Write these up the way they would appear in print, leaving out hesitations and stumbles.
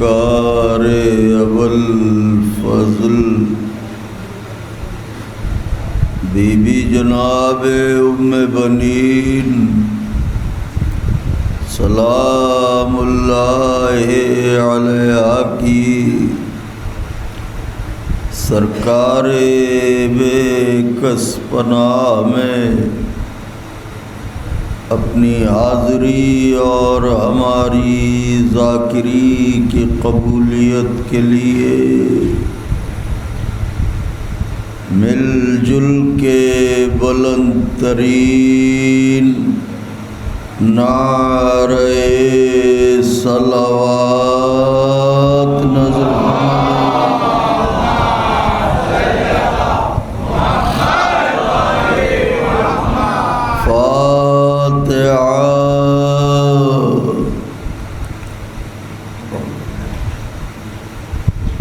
سرکار Abul Fazl be be جناب ام بنین سلام اللہ علیہ کی سرکار بے کس پناہ میں اپنی حاضری اور ہماری ذاکری کی قبولیت کے لیے مل جل کے بلند ترین نعرہ صلوات نظر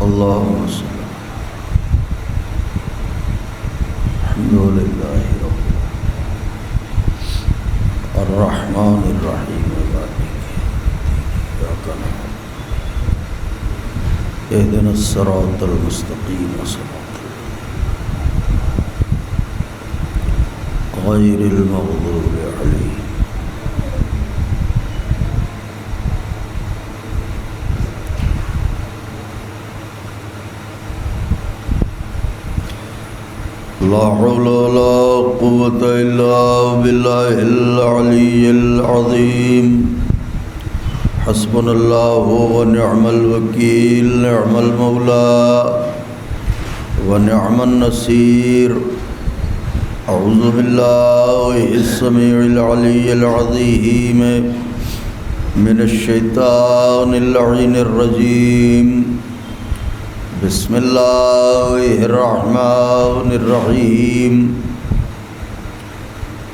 اللهم صل الحمد لله رب الرحمن الرحيم مالك إياك نعبد اهدنا الصراط المستقيم صراط غير المغضوب عليهم لا حول ولا قوة إلا بالله العلي العظيم حسبنا الله ونعم الوكيل نعم المولى ونعم النصير أعوذ بالله السميع العلي العظيم من الشيطان اللعين الرجيم بسم اللہ الرحمن الرحیم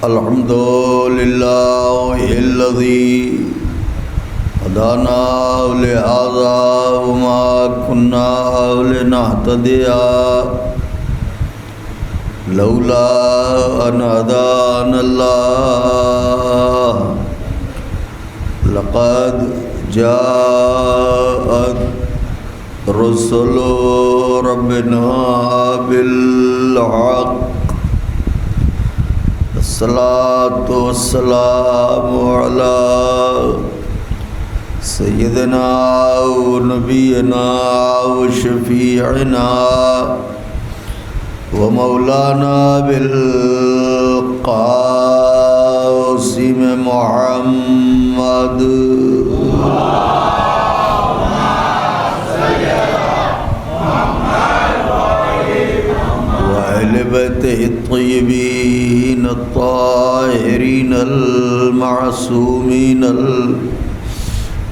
الحمد للہ الذی هدانا لہذا وما كنا لنهتدي لولا ان هدانا اللہ لقد جاءت رسل ربنا بالحق الصلاة والسلام على سيدنا ونبينا وشفيعنا ومولانا بالقاسم محمد وأهل بيته الطيبين الطاهرين المعصومين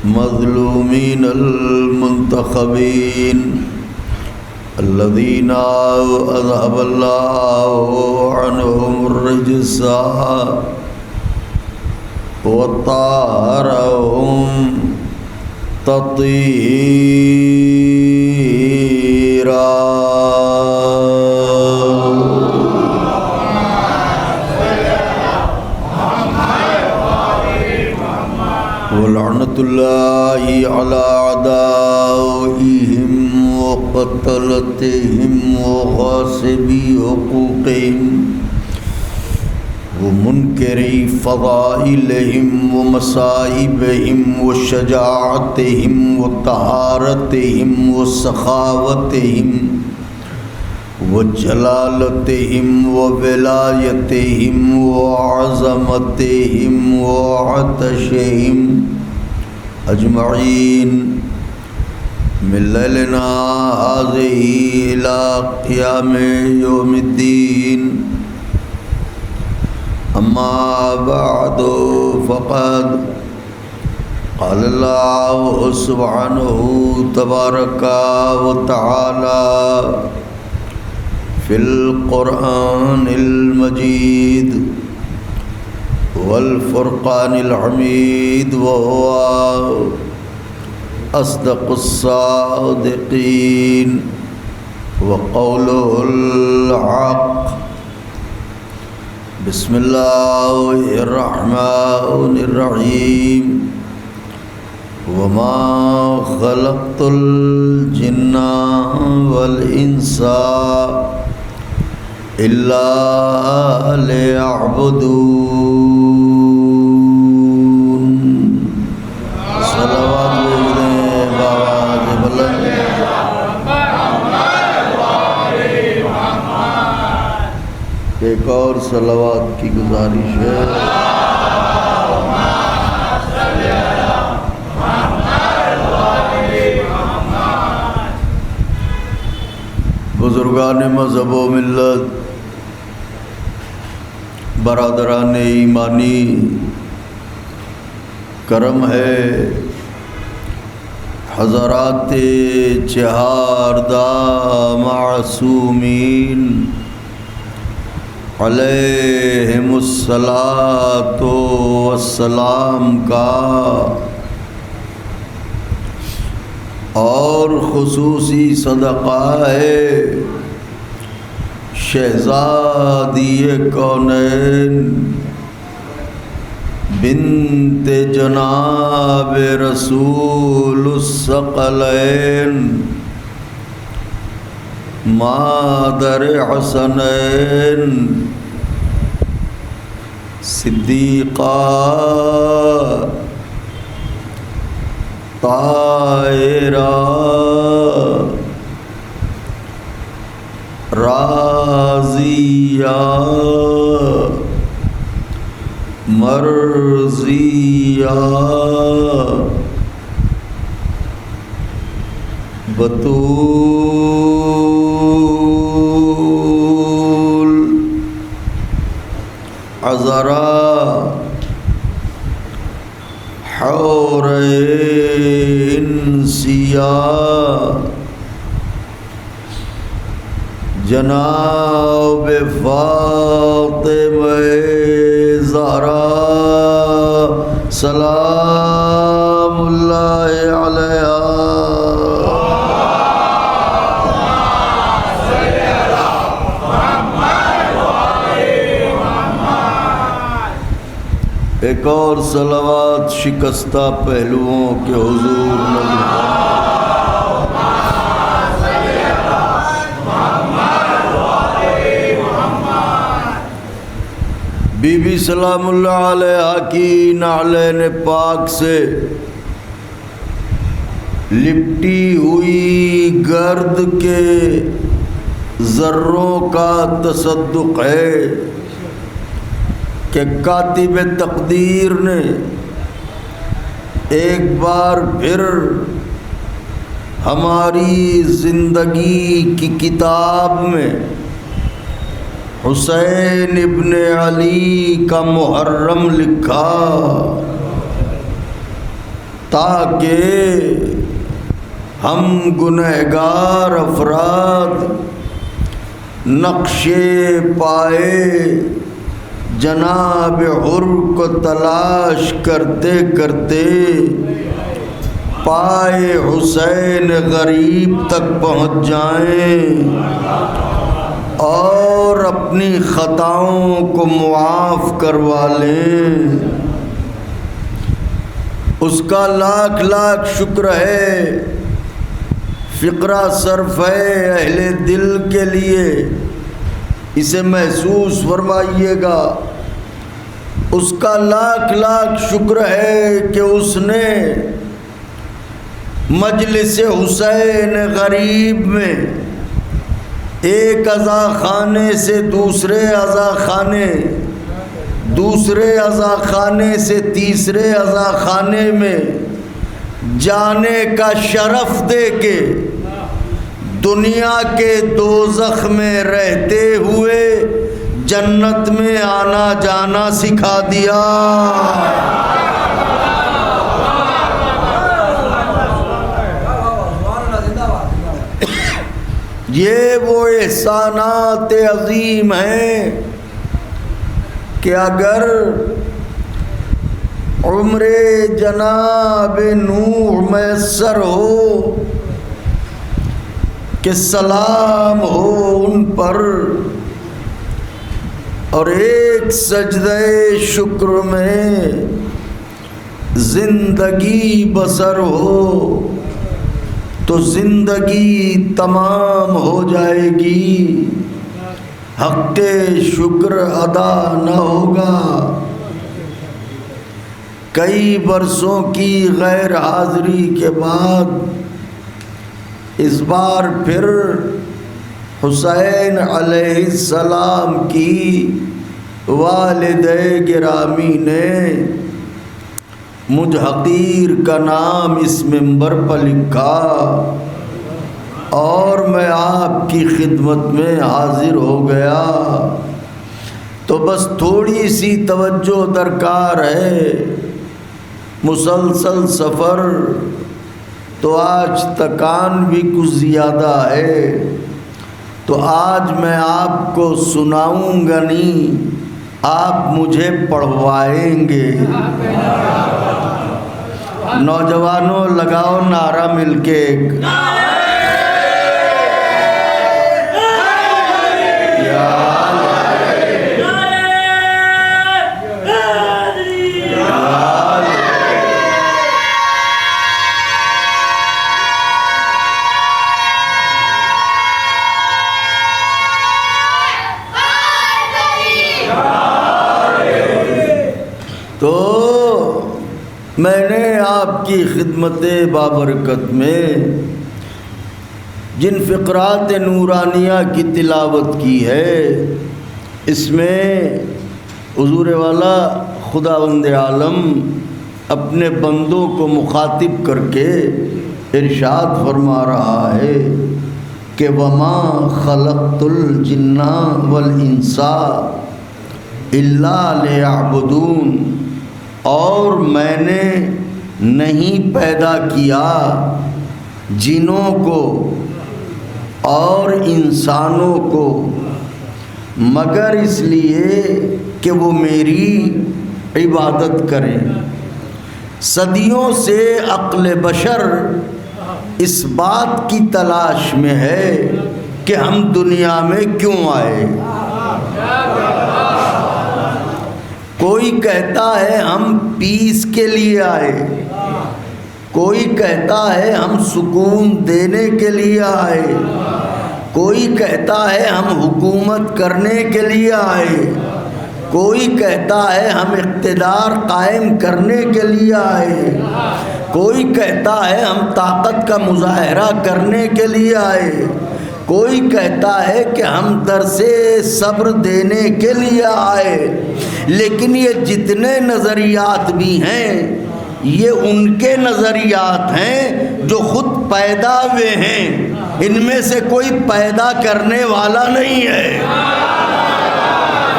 المظلومين المنتخبين الذين أذهب الله عنهم الرجس وطهرهم تطهيرا ولعنة الله على أعدائهم وقتلتهم وغاصبي حقوقهم ومنكري فضائلهم ومصائبهم وشجاعتهم وطهارتهم وسخاوتهم وجلالتهم وولايتهم وعظمتهم وعطشهم أجمعين من ليلنا هذه إلى قيام يوم الدين أما بعد فقد قال الله سبحانه تبارك وتعالى في القرآن المجيد والفرقان الحميد وهو أصدق الصادقين وقوله الحق بسم الله الرحمن الرحيم وما خلقت الجن والإنس إلا ليعبدون. صلوات بھیجیں بابا سے بلند. ایک اور صلوات کی گزارش ہے. بزرگان مذہب و ملت، برادران ایمانی، کرم ہے حضرات چہاردہ معصومین علیہم الصلاۃ والسلام کا، اور خصوصی صدقہ ہے شہزادی کونین بنت جناب رسول الثقلین مادر حسنین صدیقہ طاہرہ راضیہ مرضیہ بتول عذرا حورین سیاہ جناب فاطمہ زہرا سلام اللہ علیہا. ایک اور صلوات شکستہ پہلوؤں کے حضور نبی بی بی سلام اللہ علیہا کی نعلین پاک سے لپٹی ہوئی گرد کے ذروں کا تصدق ہے کہ کاتب تقدیر نے ایک بار پھر ہماری زندگی کی کتاب میں حسین ابن علی کا محرم لکھا تاکہ ہم گنہگار افراد نقش پائے جناب حر کو تلاش کرتے کرتے پائے حسین غریب تک پہنچ جائیں اور اپنی خطاؤں کو معاف کروا لیں. اس کا لاکھ لاکھ شکر ہے. فقرہ صرف ہے اہل دل کے لیے، اسے محسوس فرمائیے گا. اس کا لاکھ لاکھ شکر ہے کہ اس نے مجلس حسین غریب میں ایک عزا خانے سے دوسرے عزا خانے، دوسرے عزا خانے سے تیسرے عزا خانے میں جانے کا شرف دے کے دنیا کے دوزخ میں رہتے ہوئے جنت میں آنا جانا سکھا دیا. یہ وہ احسانات عظیم ہیں کہ اگر عمر جناب نوح میسر ہو کہ سلام ہو ان پر، اور ایک سجدہ شکر میں زندگی بسر ہو تو زندگی تمام ہو جائے گی، حق شکر ادا نہ ہوگا۔ کئی برسوں کی غیر حاضری کے بعد اس بار پھر حسین علیہ السلام کی والدہ گرامی نے مجھ حقیر کا نام اس منبر پر لکھا اور میں آپ کی خدمت میں حاضر ہو گیا۔ تو بس تھوڑی سی توجہ درکار ہے، مسلسل سفر تو آج تکان بھی کچھ زیادہ ہے، تو آج میں آپ کو سناؤں گا نہیں، آپ مجھے پڑھوائیں گے۔ نوجوانوں لگاؤ نعرہ مل کے ایک، تو میں نے آپ کی خدمت بابرکت میں جن فقرات نورانیہ کی تلاوت کی ہے، اس میں حضور والا خداوند عالم اپنے بندوں کو مخاطب کر کے ارشاد فرما رہا ہے کہ وَمَا خَلَقْتُ الْجِنَّ وَالْإِنسَ إِلَّا لِيَعْبُدُونَ، اور میں نے نہیں پیدا کیا جنوں کو اور انسانوں کو مگر اس لیے کہ وہ میری عبادت کریں۔ صدیوں سے عقل بشر اس بات کی تلاش میں ہے کہ ہم دنیا میں کیوں آئے۔ کوئی کہتا ہے ہم پیس کے لیے آئے، کوئی کہتا ہے ہم سکون دینے کے لیے آئے، کوئی کہتا ہے ہم حکومت کرنے کے لیے آئے، کوئی کہتا ہے ہم اقتدار قائم کرنے کے لیے آئے، کوئی کہتا ہے ہم طاقت کا مظاہرہ کرنے کے لیے آئے، کوئی کہتا ہے کہ ہم درس صبر دینے کے لیے آئے۔ لیکن یہ جتنے نظریات بھی ہیں یہ ان کے نظریات ہیں جو خود پیدا ہوئے ہیں، ان میں سے کوئی پیدا کرنے والا نہیں ہے۔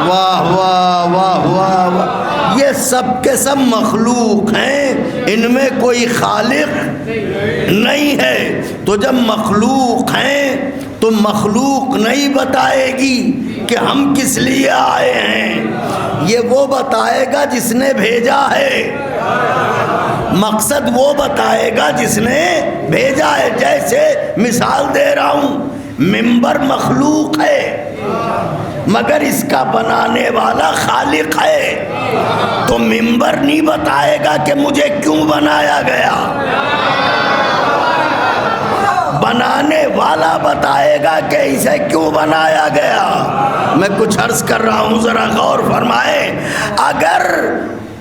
واہ واہ واہ واہ واہ، یہ سب کے سب مخلوق ہیں، ان میں کوئی خالق نہیں ہے۔ تو جب مخلوق ہیں تو مخلوق نہیں بتائے گی کہ ہم کس لیے آئے ہیں، یہ وہ بتائے گا جس نے بھیجا ہے، مقصد وہ بتائے گا جس نے بھیجا ہے۔ جیسے مثال دے رہا ہوں، منبر مخلوق ہے مگر اس کا بنانے والا خالق ہے، تو منبر نہیں بتائے گا کہ مجھے کیوں بنایا گیا، بنانے والا بتائے گا کہ اسے کیوں بنایا گیا۔ میں کچھ عرض کر رہا ہوں، ذرا غور فرمائیں۔ اگر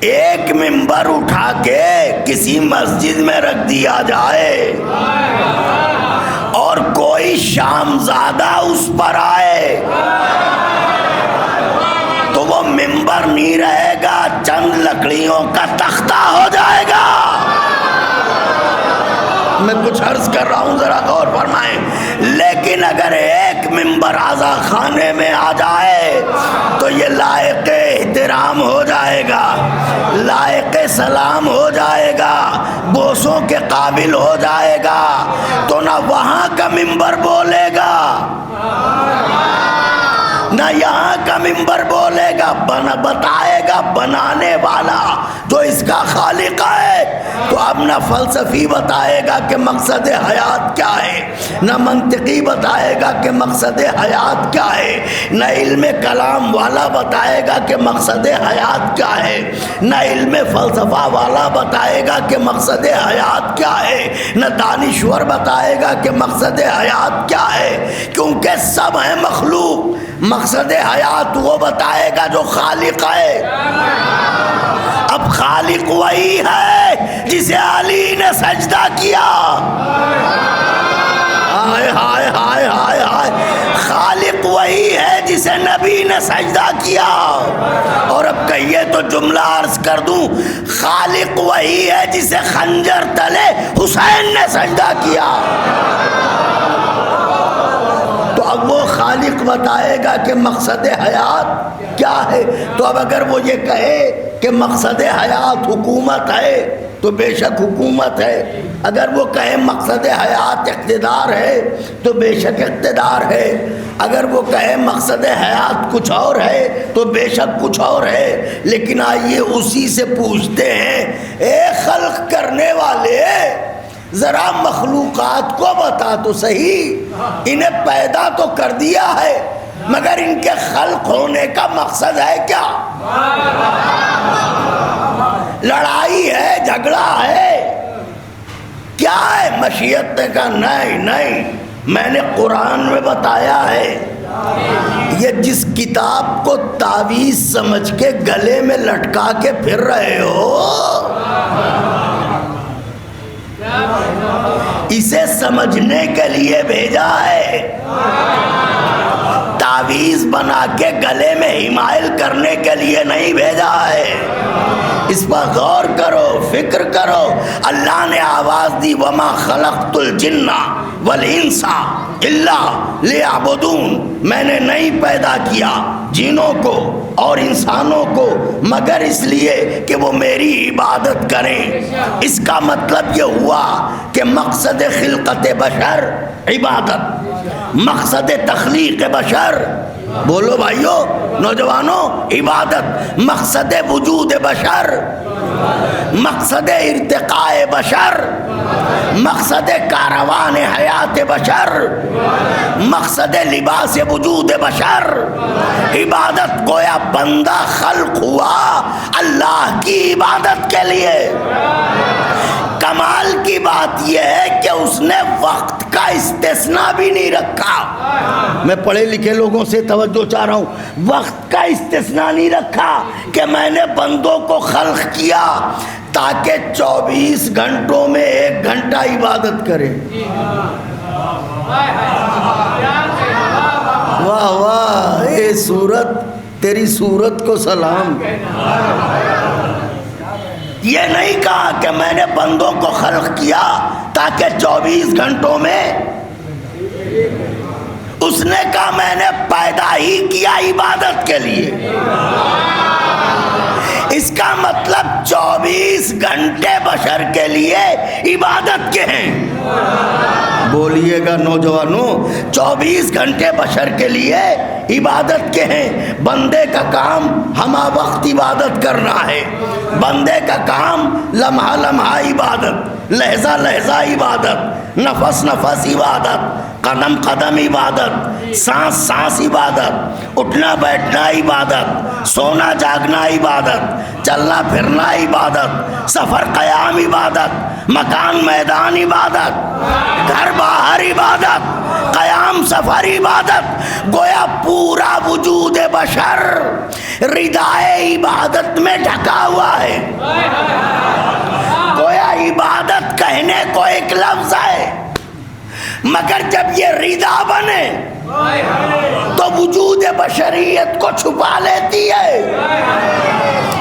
ایک منبر اٹھا کے کسی مسجد میں رکھ دیا جائے اور کوئی شامزادہ اس پر آئے تو وہ منبر نہیں رہے گا، چند لکڑیوں کا تختہ ہو جائے گا۔ میں کچھ عرض کر رہا ہوں، ذرا غور فرمائیں۔ لیکن اگر ایک منبر اعضا خانے میں آ جائے تو یہ لائق احترام ہو جائے گا، لائق سلام ہو جائے گا، بوسوں کے قابل ہو جائے گا، تو نہ وہاں کا منبر بولے گا نہ یہاں کا منبر بولے گا، بتائے گا بنانے والا جو اس کا خالق ہے۔ تو اب نہ فلسفی بتائے گا کہ مقصد حیات کیا ہے، نہ منطقی بتائے گا کہ مقصد حیات کیا ہے، نہ علم کلام والا بتائے گا کہ مقصد حیات کیا ہے، نہ علم فلسفہ والا بتائے گا کہ مقصد حیات کیا ہے، نہ دانشور بتائے گا کہ مقصد حیات کیا ہے، کیونکہ سب ہیں مخلوق۔ مقصد حیات وہ بتائے گا جو خالق ہے۔ اب خالق وہی ہے جسے علی نے سجدہ کیا۔ ہائے ہائے ہائے ہائے ہائے، خالق وہی ہے جسے نبی نے سجدہ کیا۔ اور اب کہیے تو جملہ عرض کر دوں، خالق وہی ہے جسے خنجر تلے حسین نے سجدہ کیا۔ تو اب وہ خالق بتائے گا کہ مقصد حیات کیا ہے۔ تو اب اگر وہ یہ کہے کہ مقصد حیات حکومت ہے تو بے شک حکومت ہے، اگر وہ کہے مقصد حیات اقتدار ہے تو بے شک اقتدار ہے، اگر وہ کہے مقصد حیات کچھ اور ہے تو بے شک کچھ اور ہے۔ لیکن آئیے اسی سے پوچھتے ہیں، اے خلق کرنے والے، ذرا مخلوقات کو بتا تو صحیح، انہیں پیدا تو کر دیا ہے مگر ان کے خلق ہونے کا مقصد ہے کیا؟ لڑائی ہے، جھگڑا ہے، کیا ہے؟ مشیت نے کہا نہیں نہیں، میں نے قرآن میں بتایا ہے، یہ جس کتاب کو تعویذ سمجھ کے گلے میں لٹکا کے پھر رہے ہو، اسے سمجھنے کے لیے بھیجا ہے، تعویذ بنا کے گلے میں حمائل کرنے کے لیے نہیں بھیجا ہے۔ اس پر غور کرو، فکر کرو۔ اللہ نے آواز دی، وَمَا خَلَقْتُ الْجِنَّ وَالْإِنسَ إِلَّا لِيَعْبُدُونَ، میں نے نہیں پیدا کیا جنوں کو اور انسانوں کو مگر اس لیے کہ وہ میری عبادت کریں۔ اس کا مطلب یہ ہوا کہ مقصد خلقت بشر عبادت، مقصد تخلیق بشر، بولو بھائیو نوجوانوں، عبادت، مقصد وجود بشر، مقصد ارتقاء بشر، مقصد کاروان حیات بشر، مقصد لباس وجود بشر عبادت۔ گویا بندہ خلق ہوا اللہ کی عبادت کے لیے۔ کمال کی بات یہ ہے کہ اس نے وقت کا استثناء بھی نہیں رکھا۔ میں پڑھے لکھے لوگوں سے توجہ چاہ رہا ہوں، وقت کا استثناء نہیں رکھا کہ میں نے بندوں کو خلق کیا تاکہ 24 گھنٹوں میں 1 گھنٹہ عبادت کرے۔ واہ واہ، اے سورت، تیری سورت کو سلام۔ یہ نہیں کہا کہ میں نے بندوں کو خلق کیا تاکہ 24 گھنٹوں میں، اس نے کہا میں نے پیدا ہی کیا عبادت کے لیے۔ اس کا مطلب 24 گھنٹے بشر کے لیے عبادت کے ہیں۔ بولیے گا نوجوانوں، 24 گھنٹے بشر کے لیے عبادت کے ہیں۔ بندے کا کام ہمہ وقت عبادت کرنا ہے، بندے کا کام لمحہ لمحہ عبادت، لحظہ لحظہ عبادت، نفس نفس عبادت، قدم قدم عبادت، سانس سانس عبادت، اٹھنا بیٹھنا عبادت، سونا جاگنا عبادت، چلنا پھرنا عبادت، سفر قیام عبادت، مکان میدان عبادت، گھر باہر عبادت، قیام سفر عبادت۔ گویا پورا وجود بشر ردائے عبادت میں ڈھکا ہوا ہے۔ گویا عبادت کہنے کو ایک لفظ ہے مگر جب یہ ردا بنے تو وجود بشریت کو چھپا لیتی ہے۔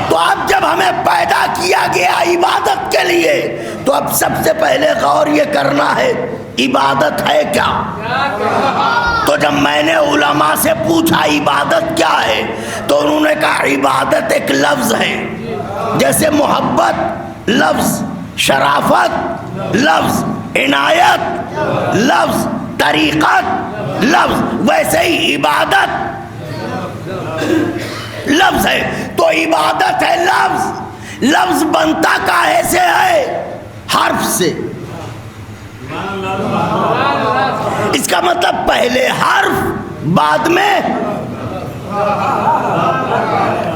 تو اب جب ہمیں پیدا کیا گیا عبادت کے لیے تو اب سب سے پہلے غور یہ کرنا ہے عبادت ہے کیا۔ تو جب میں نے علماء سے پوچھا عبادت کیا ہے تو انہوں نے کہا عبادت ایک لفظ ہے، جیسے محبت لفظ، شرافت لفظ، عنایت لفظ، طریقت لفظ، ویسے ہی عبادت لفظ ہے۔ تو عبادت ہے لفظ، لفظ بنتا کاہے سے ہے؟ حرف سے۔ اس کا مطلب پہلے حرف بعد میں.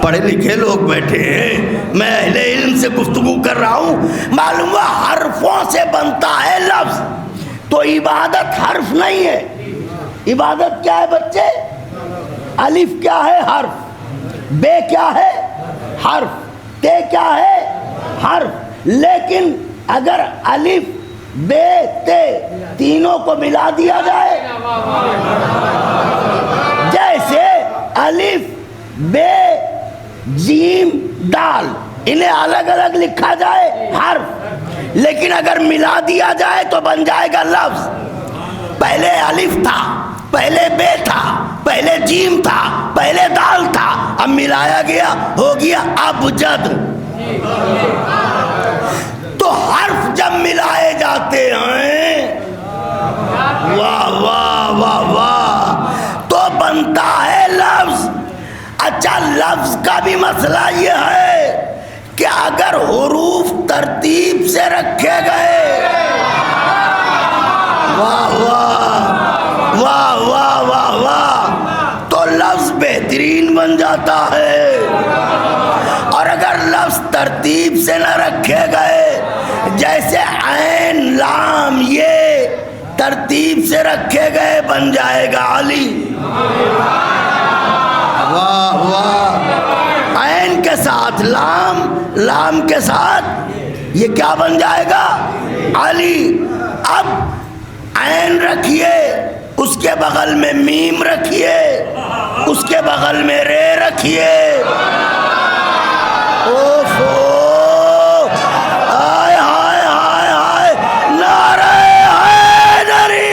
پڑھے لکھے لوگ بیٹھے ہیں, میں اہل علم سے گفتگو کر رہا ہوں. معلوم ہوا حرفوں سے بنتا ہے لفظ, تو عبادت حرف نہیں ہے. عبادت کیا ہے بچے؟ الف کیا ہے؟ حرف. بے کیا ہے؟ حرف. تے کیا ہے؟ حرف. لیکن اگر الف بے تے تینوں کو ملا دیا جائے, جیسے الف بے جیم دال, انہیں الگ الگ لکھا جائے حرف, لیکن اگر ملا دیا جائے تو بن جائے گا لفظ. پہلے الف تھا, پہلے بے تھا, پہلے جیم تھا, پہلے دال تھا, اب ملایا گیا, ہو گیا ابجد. تو حرف جب ملائے جاتے ہیں, واہ واہ واہ واہ, تو بنتا ہے لفظ. اچھا, لفظ کا بھی مسئلہ یہ ہے کہ اگر حروف ترتیب سے رکھے گئے, واہ واہ واہ واہ واہ واہ, تو لفظ بہترین بن جاتا ہے. اور اگر لفظ ترتیب سے نہ رکھے گئے, جیسے عین لام یہ ترتیب سے رکھے گئے, بن جائے گا علی. واہ واہ, عین کے ساتھ لام, لام کے ساتھ یہ کیا بن جائے گا؟ علی. اب عین رکھیے, اس کے بغل میں میم رکھیے, اس کے بغل میں رے رکھیے, اوفو, ہائے ہائے ہائے ہائے, نعرہ حیدری.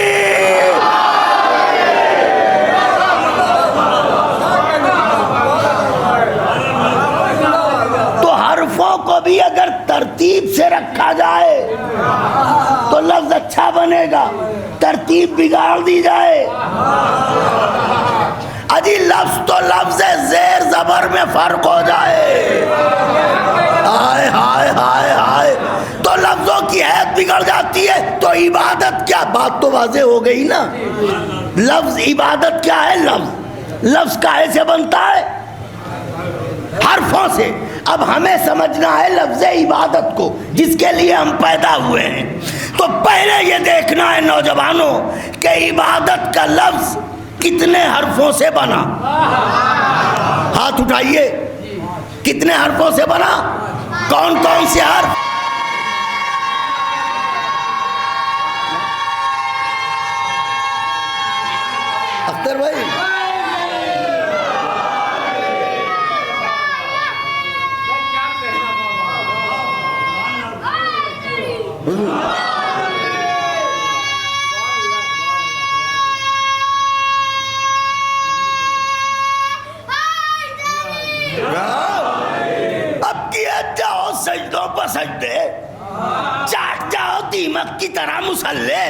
تو حرفوں کو بھی اگر ترتیب سے رکھا جائے تو لفظ اچھا بنے گا, ترتیب بگاڑ دی جائے. اجی لفظ تو لفظ ہے, زیر زبر میں فرق ہو جائے, ہائے ہائے ہائے ہائے, تو لفظوں کی حیت بگڑ جاتی ہے. تو عبادت کیا؟ بات تو واضح ہو گئی نا. لفظ عبادت کیا ہے؟ لفظ, لفظ کاہے سے بنتا ہے؟ حرفوں سے. اب ہمیں سمجھنا ہے لفظ عبادت کو, جس کے لیے ہم پیدا ہوئے ہیں. تو پہلے یہ دیکھنا ہے نوجوانوں کہ عبادت کا لفظ کتنے حرفوں سے بنا. ہاتھ اٹھائیے, کتنے حرفوں سے بنا؟ کون کون سے حرف؟ اختر بھائی, اب کیا جاؤ سجدوں پر سجدے, چاٹ جاؤ دیمک کی طرح مسلے,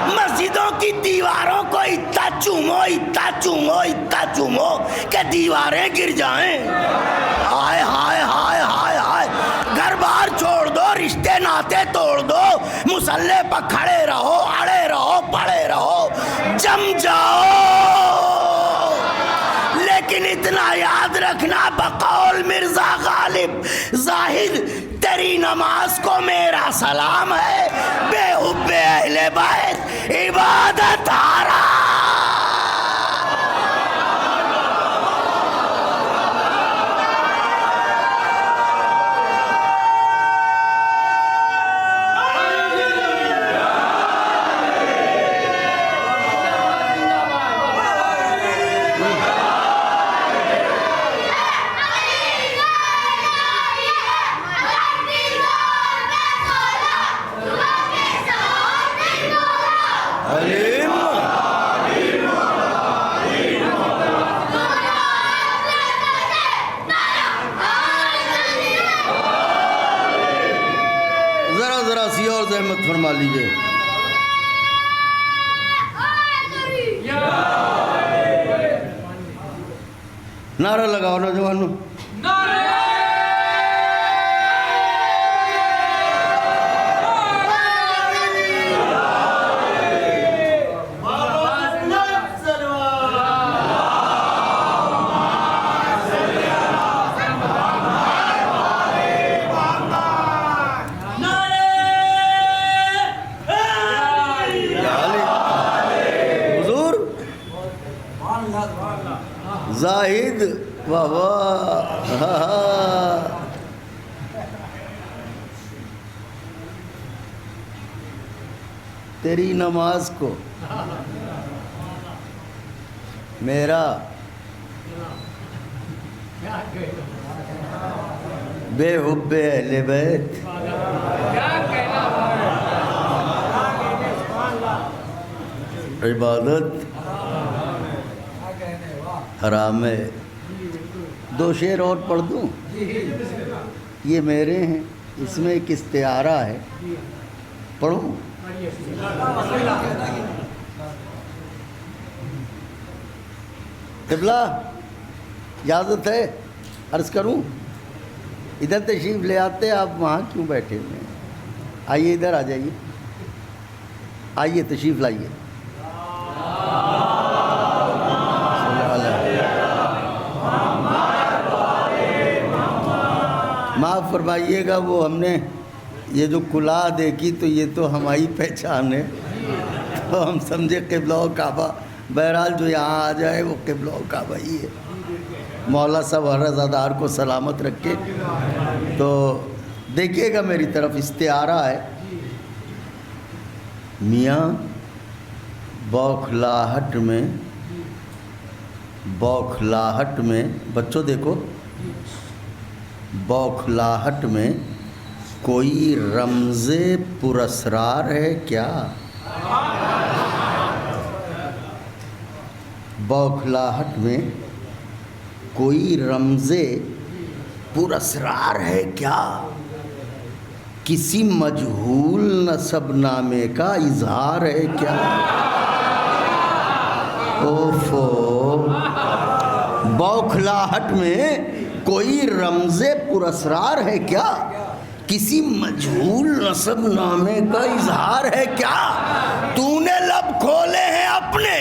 مسجدوں کی دیواروں کو اتنا چومو, اتنا چومو, اتنا چومو کہ دیواریں گر جائیں. ہائے ہائے ہائے ہائے ہائے, گھر بار چھوڑ دو, رشتے ناتے توڑ دو, مسلے پر کھڑے رہو, اڑے رہو, پڑے رہو, جم جاؤ. لیکن اتنا یاد رکھنا, بقول مرزا غالب زاہد, تیری نماز کو میرا سلام ہے, بے حب اہل بیت عبادت حرام. ذرا سی اور زحمت فرما لیجئے. نعرہ لگاؤ نوجوانوں. زاہد واہ واہ تیری نماز کو میرا بے حب اہل بیت عبادت حرام ہے. دو شعر اور پڑھ دوں؟ یہ میرے ہیں، اس میں ایک استعارہ ہے، پڑھوں؟ قبلہ اجازت ہے عرض کروں؟ ادھر تشریف لے آتے، آپ وہاں کیوں بیٹھے ہوئے ہیں؟ آئیے ادھر آ جائیے، آئیے تشریف لائیے. معاف فرمائیے گا، وہ ہم نے یہ جو کلاه دیکھی تو یہ تو ہماری پہچان ہے، تو ہم سمجھے قبلہ و کعبہ. بہرحال جو یہاں آ جائے وہ قبلہ و کعبہ ہی ہے. مولا صاحب ہر رضادار کو سلامت رکھے. تو دیکھیے گا میری طرف، استعارہ ہے. میاں بوکھلاہٹ میں بچوں دیکھو، بوکھلاہٹ میں کوئی رمز پراسرار ہے کیا؟ بوکھلاہٹ میں کوئی رمز پراسرار ہے کیا؟ کسی مجہول نسب نامے کا اظہار ہے کیا؟ اوفو، بوکھلاہٹ میں کوئی رمز پراسرار ہے کیا؟ کسی مجہول نسب نامے کا اظہار ہے کیا؟ تو نے لب کھولے ہیں اپنے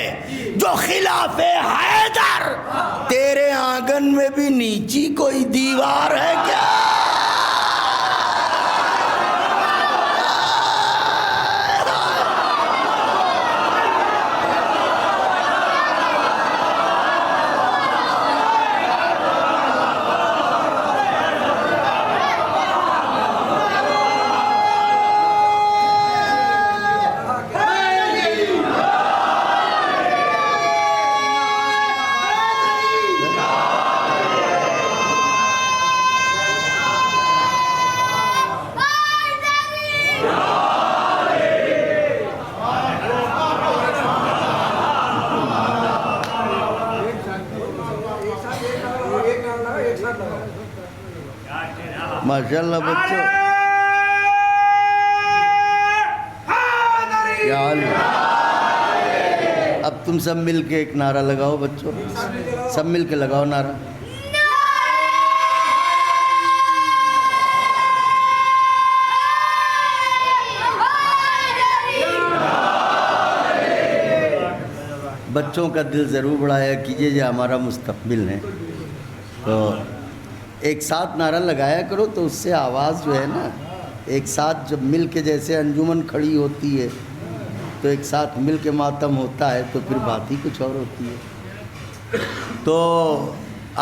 جو خلاف حیدر، تیرے آنگن میں بھی نیچی کوئی دیوار ہے کیا؟ ماشاءاللہ بچوں، کیا حال ہے؟ اب تم سب مل کے ایک نعرہ لگاؤ بچوں، سب مل کے لگاؤ نعرہ. بچوں کا دل ضرور بڑھایا کیجئے، یہ ہمارا مستقبل ہے. تو ایک ساتھ نعرہ لگایا کرو، تو اس سے آواز جو ہے نا، ایک ساتھ جب مل کے جیسے انجمن کھڑی ہوتی ہے تو ایک ساتھ مل کے ماتم ہوتا ہے، تو پھر بات ہی کچھ اور ہوتی ہے. تو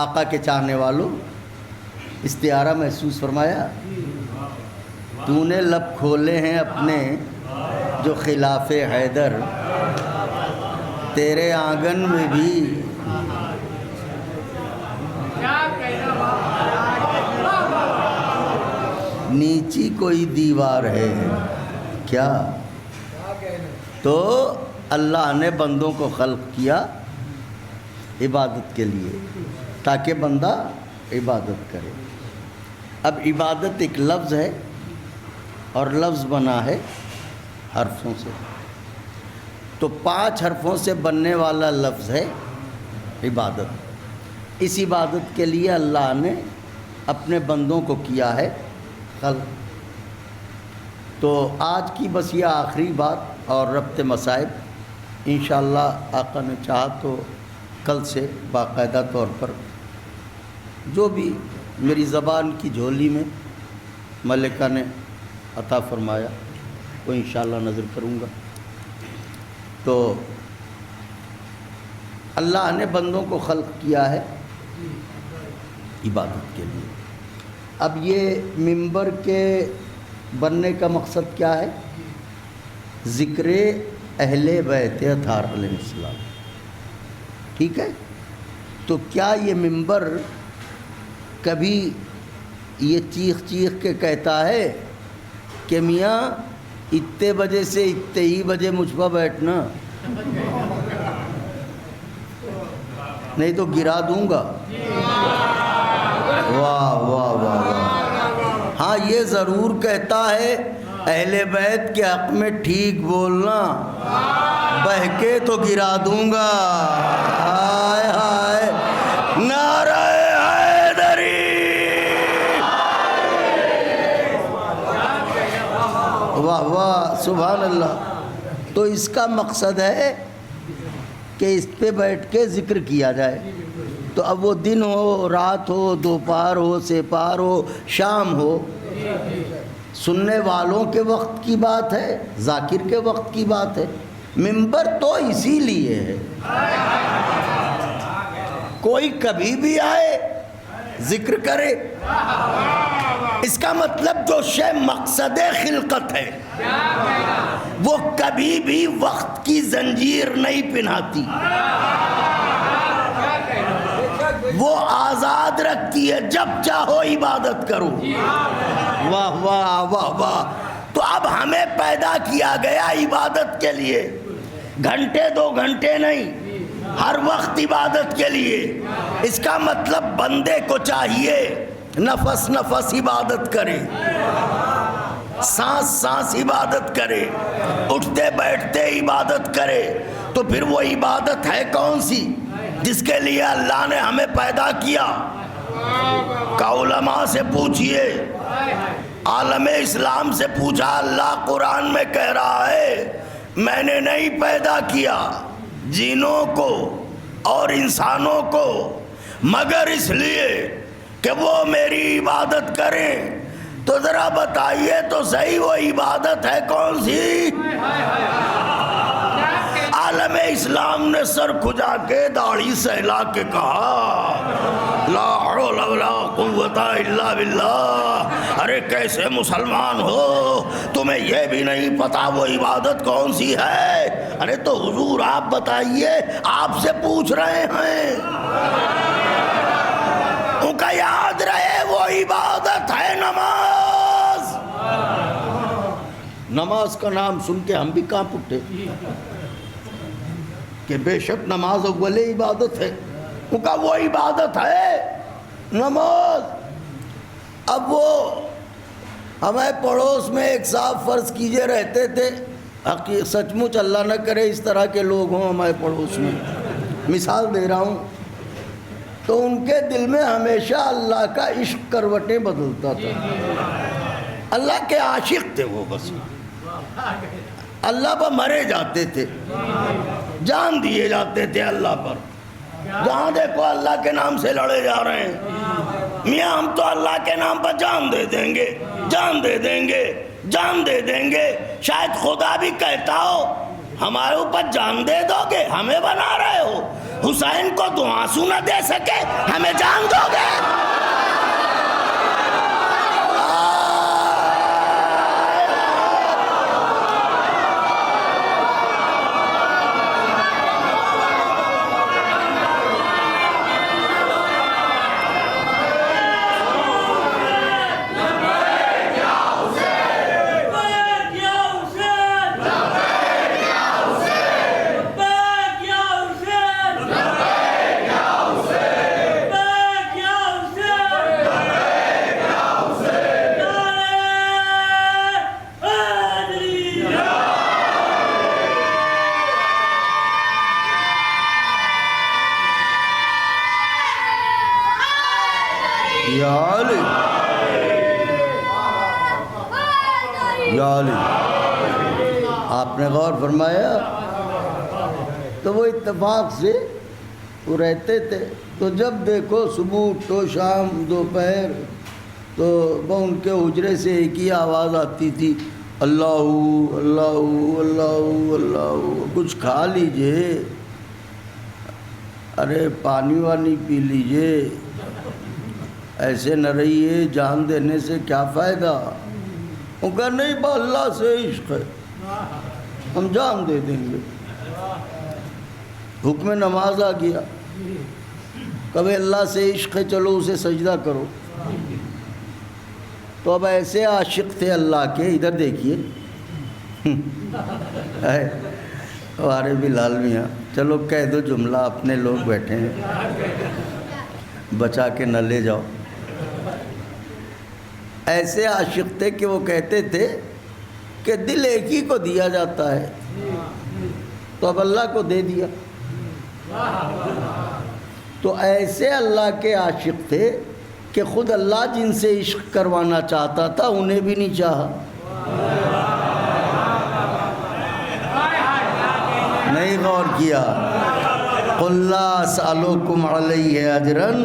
آقا کے چاہنے والوں، استعارہ محسوس فرمایا. تو نے لب کھولے ہیں اپنے جو خلاف حیدر، تیرے آنگن میں بھی نیچی کوئی دیوار ہے کیا؟ تو اللہ نے بندوں کو خلق کیا عبادت کے لیے، تاکہ بندہ عبادت کرے. اب عبادت ایک لفظ ہے، اور لفظ بنا ہے حرفوں سے. تو 5 حرفوں سے بننے والا لفظ ہے عبادت. اس عبادت کے لیے اللہ نے اپنے بندوں کو کیا ہے خلق. تو آج کی بس یہ آخری بات اور ربط مصائب، انشاءاللہ آقا نے چاہا تو کل سے باقاعدہ طور پر جو بھی میری زبان کی جھولی میں ملکہ نے عطا فرمایا وہ انشاءاللہ نظر کروں گا. تو اللہ نے بندوں کو خلق کیا ہے عبادت کے لیے۔ اب یہ منبر کے بننے کا مقصد کیا ہے؟ ذکر اہل بیت اطہار علیہ السلام، ٹھیک ہے؟ تو کیا یہ منبر کبھی یہ چیخ چیخ کے کہتا ہے کہ میاں اتنے بجے سے اتنے ہی بجے مجھ پر بیٹھنا، نہیں تو گرا دوں گا؟ واہ واہ واہ واہ۔ ہاں یہ ضرور کہتا ہے اہل بیت کے حق میں ٹھیک بولنا، بہکے تو گرا دوں گا۔ ہائے ہائے نعرہ حیدری، واہ واہ سبحان اللہ۔ تو اس کا مقصد ہے کہ اس پہ بیٹھ کے ذکر کیا جائے، تو اب وہ دن ہو، رات ہو، دوپہر ہو، سپہر ہو، شام ہو، سننے والوں کے وقت کی بات ہے، ذاکر کے وقت کی بات ہے۔ منبر تو اسی لیے ہے، کوئی کبھی بھی آئے ذکر کرے، اس کا مطلب جو شے مقصد خلقت ہے وہ کبھی بھی وقت کی زنجیر نہیں پہناتی، وہ آزاد رکھتی ہے، جب چاہو عبادت کرو۔ واہ واہ واہ واہ۔ تو اب ہمیں پیدا کیا گیا عبادت کے لیے، گھنٹے دو گھنٹے نہیں، ہر وقت عبادت کے لیے۔ اس کا مطلب بندے کو چاہیے نفس نفس عبادت کرے، سانس سانس عبادت کرے، اٹھتے بیٹھتے عبادت کرے۔ تو پھر وہ عبادت ہے کون سی جس کے لیے اللہ نے ہمیں پیدا کیا؟ کہ علماء سے پوچھئے، عالم اسلام سے پوچھا، اللہ قرآن میں کہہ رہا ہے میں نے نہیں پیدا کیا جنوں کو اور انسانوں کو مگر اس لیے کہ وہ میری عبادت کریں۔ تو ذرا بتائیے تو صحیح وہ عبادت ہے کون سی؟ عالم اسلام نے سر کھجا کے داڑھی سہلا کے کہا لا حول ولا قوت الا باللہ۔ ارے کیسے مسلمان ہو، تمہیں یہ بھی نہیں پتا وہ عبادت کون سی ہے؟ ارے تو حضور آپ بتائیے، آپ سے پوچھ رہے ہیں۔ ان کا یاد رہے وہ عبادت ہے نماز۔ نماز کا نام سن کے ہم بھی کانپ اٹھے کہ بے شک نماز اول عبادت ہے۔ ان کا وہ عبادت ہے نماز۔ اب وہ ہمیں پڑوس میں ایک صاحب فرض کیجئے رہتے تھے، سچ مچ اللہ نہ کرے اس طرح کے لوگ ہوں ہمارے پڑوس میں، مثال دے رہا ہوں، تو ان کے دل میں ہمیشہ اللہ کا عشق کروٹیں بدلتا تھا۔ اللہ کے عاشق تھے وہ، بس اللہ پر مرے جاتے تھے، جان دیے جاتے تھے اللہ پر۔ جہاں دیکھو اللہ کے نام سے لڑے جا رہے ہیں، میاں ہم تو اللہ کے نام پر جان دے دیں گے، جان دے دیں گے، جان دے دیں گے۔ شاید خدا بھی کہتا ہو ہمارے اوپر جان دے دو گے، ہمیں بنا رہے ہو، حسین کو دو آنسو نہ دے سکے ہمیں جان دو گے۔ آپ نے غور فرمایا؟ تو وہ اتفاق سے وہ رہتے تھے، تو جب دیکھو صبح اٹھو شام دوپہر، تو وہ ان کے حجرے سے ایک ہی آواز آتی تھی، اللہ اللہ اللہ اللہ، کچھ کھا لیجئے۔ ارے پانی وانی پی لیجئے، ایسے نہ رہیے، جان دینے سے کیا فائدہ؟ وہ کہا نہیں با اللہ سے عشق ہے، ہم جان دے دیں گے۔ حکم نماز آ گیا، کبھی اللہ سے عشق ہے چلو اسے سجدہ کرو۔ تو اب ایسے عاشق تھے اللہ کے، ادھر دیکھیے ہمارے بلال میاں، چلو کہہ دو جملہ، اپنے لوگ بیٹھے ہیں، بچا کے نہ لے جاؤ۔ ایسے عاشق تھے کہ وہ کہتے تھے کہ دل ایک ہی کو دیا جاتا ہے، تو اب اللہ کو دے دیا۔ تو ایسے اللہ کے عاشق تھے کہ خود اللہ جن سے عشق کروانا چاہتا تھا انہیں بھی نہیں چاہا۔ نہیں غور کیا؟ قُلْ لَا أَسْأَلُكُمْ عَلَيْهِ أَجْرًا۔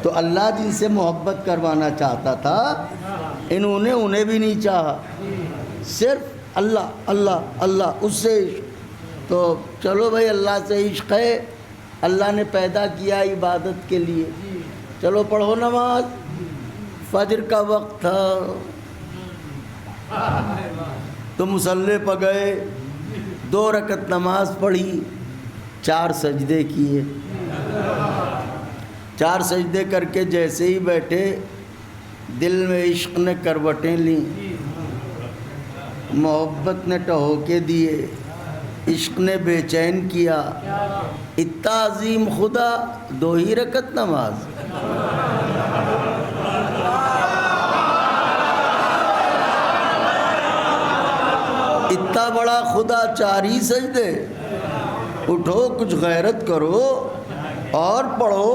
تو اللہ جن سے محبت کروانا چاہتا تھا انہوں نے انہیں بھی نہیں چاہا، صرف اللہ اللہ اللہ، اس سے عشق۔ تو چلو بھائی اللہ سے عشق ہے، اللہ نے پیدا کیا عبادت کے لیے، چلو پڑھو نماز۔ فجر کا وقت تھا تو مصلی پہ گئے، 2 رکعت نماز پڑھی، 4 سجدے کیے۔ 4 سجدے کر کے جیسے ہی بیٹھے دل میں عشق نے کروٹیں لیں، محبت نے ٹہوکے دیے، عشق نے بے چین کیا۔ اتنا عظیم خدا، 2 ہی رکعت نماز۔ اتنا بڑا خدا، 4 ہی سجدے۔ اٹھو کچھ غیرت کرو اور پڑھو۔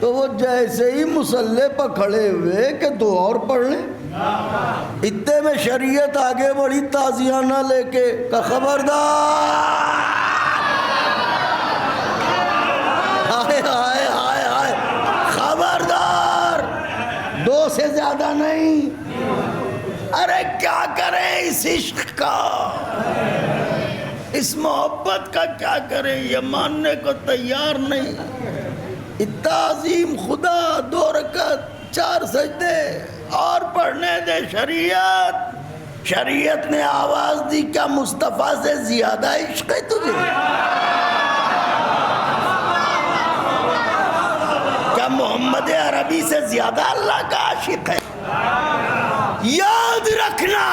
تو وہ جیسے ہی مصلی پہ کھڑے ہوئے کہ 2 اور پڑھ لیں، اتنے میں شریعت آگے بڑھی تازیانہ لے کے کہ خبردار، ہائے ہائے ہائے ہائے، خبردار، 2 سے زیادہ نہیں۔ ارے کیا کریں اس عشق کا، اس محبت کا کیا کریں، یہ ماننے کو تیار نہیں۔ اتنا عظیم خدا، 2 رکعت 4 سجدے اور پڑھنے دے۔ شریعت نے آواز دی، کیا مصطفیٰ سے زیادہ عشق ہے تجھے؟ کیا محمد عربی سے زیادہ اللہ کا عاشق ہے؟ یاد رکھنا،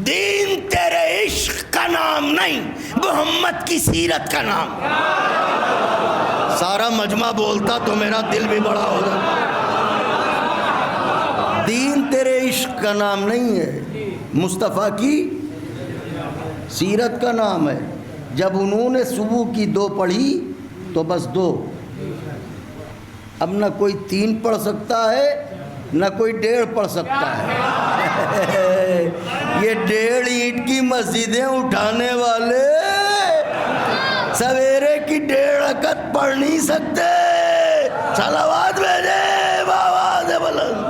دین تیرے عشق کا نام نہیں، محمد کی سیرت کا نام۔ سارا مجمع بولتا تو میرا دل بھی بڑا ہو جاتا۔ دین تیرے عشق کا نام نہیں ہے، مصطفیٰ کی سیرت کا نام ہے۔ جب انہوں نے صبح کی 2 پڑھی تو بس 2، اب نہ کوئی 3 پڑھ سکتا ہے نہ کوئی 1.5 پڑھ سکتا ہے۔ یہ 1.5 اینٹ کی مسجدیں اٹھانے والے سویرے کی 1.5 رکعت پڑھ نہیں سکتے۔ صلوات بھیجے بآواز بلند۔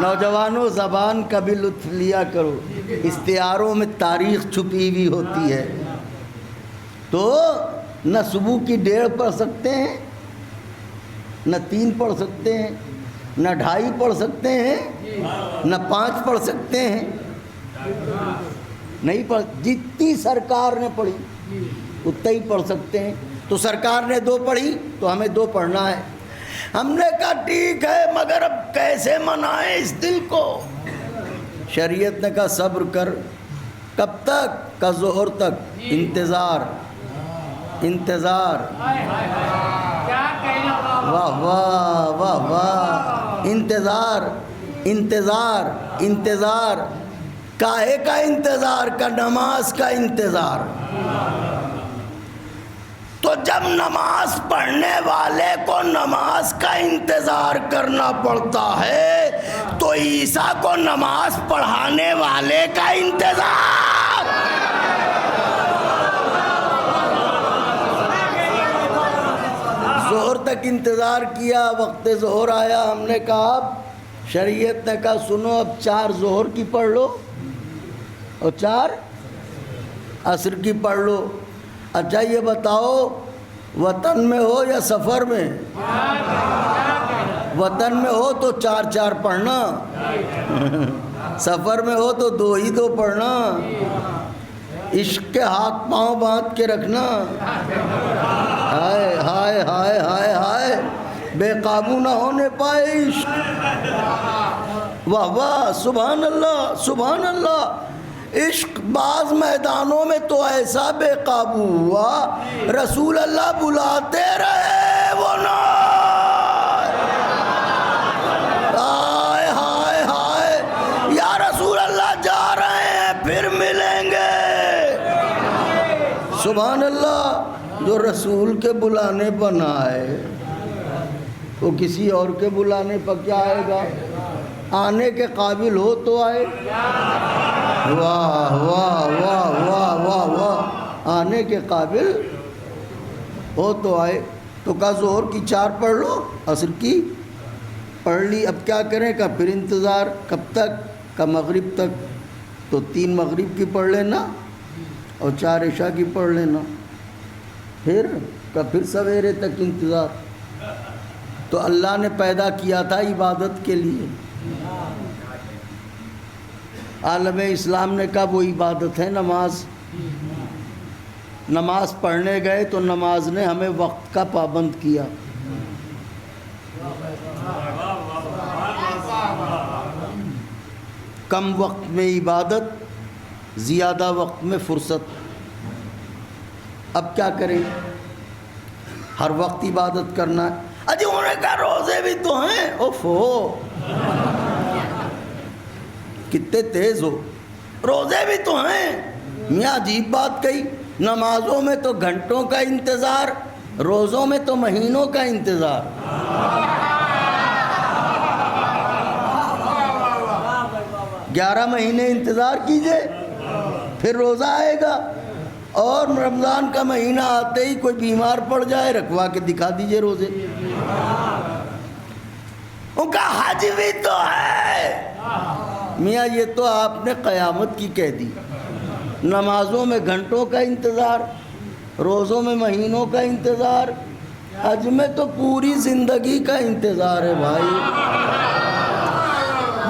نوجوانوں، زبان کا بھی لطف لیا کرو، استعاروں میں تاریخ چھپی ہوئی ہوتی ہے۔ تو نہ صبح کی 1.5 پڑھ سکتے ہیں، نہ 3 پڑھ سکتے ہیں، نہ 2.5 پڑھ سکتے ہیں، نہ 5 پڑھ سکتے ہیں، نہیں پڑھ، جتنی سرکار نے پڑھی اتنا ہی پڑھ سکتے ہیں۔ تو سرکار نے 2 پڑھی تو ہمیں 2 پڑھنا ہے۔ ہم نے کہا ٹھیک ہے، مگر اب کیسے منائیں اس دل کو؟ شریعت نے کہا صبر کر۔ کب تک؟ کا ظہر تک، انتظار انتظار۔ واہ واہ واہ واہ، انتظار انتظار انتظار۔ کاہے کا انتظار؟ کا نماز کا انتظار۔ تو جب نماز پڑھنے والے کو نماز کا انتظار کرنا پڑتا ہے تو عیسیٰ کو نماز پڑھانے والے کا انتظار۔ ظہر تک انتظار کیا، وقت ظہر آیا، ہم نے کہا شریعت نے کہا سنو اب 4 ظہر کی پڑھ لو اور 4 عصر کی پڑھ لو. اچھا یہ بتاؤ وطن میں ہو یا سفر میں؟ وطن میں ہو تو 4 پڑھنا، سفر میں ہو تو 2 پڑھنا. عشق کے ہاتھ پاؤں باندھ کے رکھنا. ہائے ہائے ہائے ہائے ہائے، بے قابو نہ ہونے پائے عشق. واہ واہ، سبحان اللہ سبحان اللہ. عشق بعض میدانوں میں تو ایسا بے قابو ہوا رسول اللہ بلاتے رہے وہ نہ. ہائے ہائے ہائے، یا رسول اللہ جا رہے ہیں پھر ملیں گے. سبحان اللہ. جو رسول کے بلانے پر نہ آئے وہ کسی اور کے بلانے پر کیا آئے گا؟ آنے کے قابل ہو تو آئے. واہ واہ واہ واہ واہ واہ، آنے کے قابل ہو تو آئے. تو کہا ظہر کی 4 پڑھ لو، عصر کی پڑھ لی. اب کیا کریں؟ کہ پھر انتظار کب تک؟ کہ مغرب تک. تو 3 مغرب کی پڑھ لینا اور 4 عشاء کی پڑھ لینا. پھر سویرے تک انتظار. تو اللہ نے پیدا کیا تھا عبادت کے لیے. عالم اسلام نے کہا وہ عبادت ہے نماز. نماز پڑھنے گئے تو نماز نے ہمیں وقت کا پابند کیا. کم وقت میں عبادت، زیادہ وقت میں فرصت. اب کیا کریں؟ ہر وقت عبادت کرنا ہے. اجی انہوں نے کہا روزے بھی تو ہیں. اوفو، کتنے تیز ہو. روزے بھی تو ہیں. میاں عجیب بات کہی. نمازوں میں تو گھنٹوں کا انتظار، روزوں میں تو مہینوں کا انتظار. 11 مہینے انتظار کیجئے پھر روزہ آئے گا. اور رمضان کا مہینہ آتے ہی کوئی بیمار پڑ جائے رکھوا کے دکھا دیجئے روزے. ان کا حج بھی تو ہے. میاں یہ تو آپ نے قیامت کی کہہ دی. نمازوں میں گھنٹوں کا انتظار، روزوں میں مہینوں کا انتظار، حج میں تو پوری زندگی کا انتظار ہے بھائی.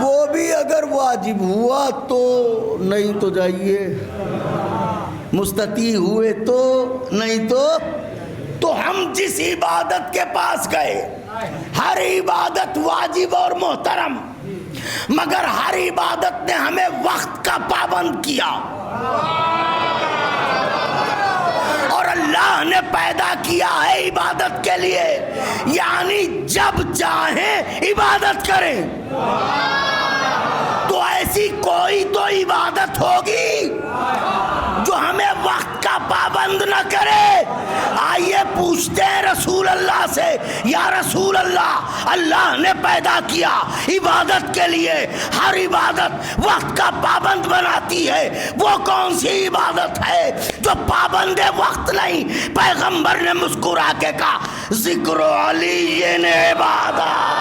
وہ بھی اگر واجب ہوا تو، نہیں تو جائیے. مستطیع ہوئے تو، نہیں تو ہم جس عبادت کے پاس گئے، ہر عبادت واجب اور محترم، مگر ہر عبادت نے ہمیں وقت کا پابند کیا. اور اللہ نے پیدا کیا ہے عبادت کے لیے، یعنی جب چاہیں عبادت کریں. تو ایسی کوئی تو عبادت ہوگی جو ہمیں وقت کا پابند نہ کرے. آئیے پوچھتے ہیں رسول اللہ سے، یا رسول اللہ، اللہ نے پیدا کیا عبادت کے لیے، ہر عبادت وقت کا پابند بناتی ہے، وہ کون سی عبادت ہے جو پابند وقت نہیں؟ پیغمبر نے مسکرا کے کہا ذکر علی عبادت.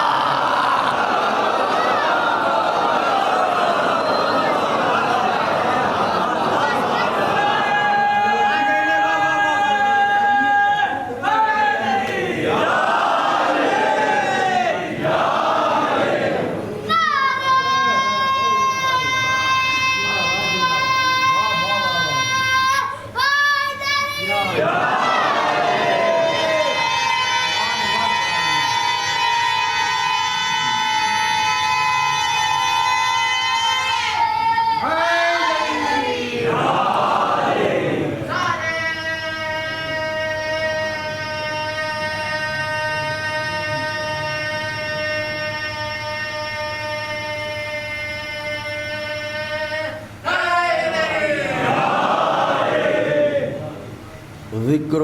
ذکر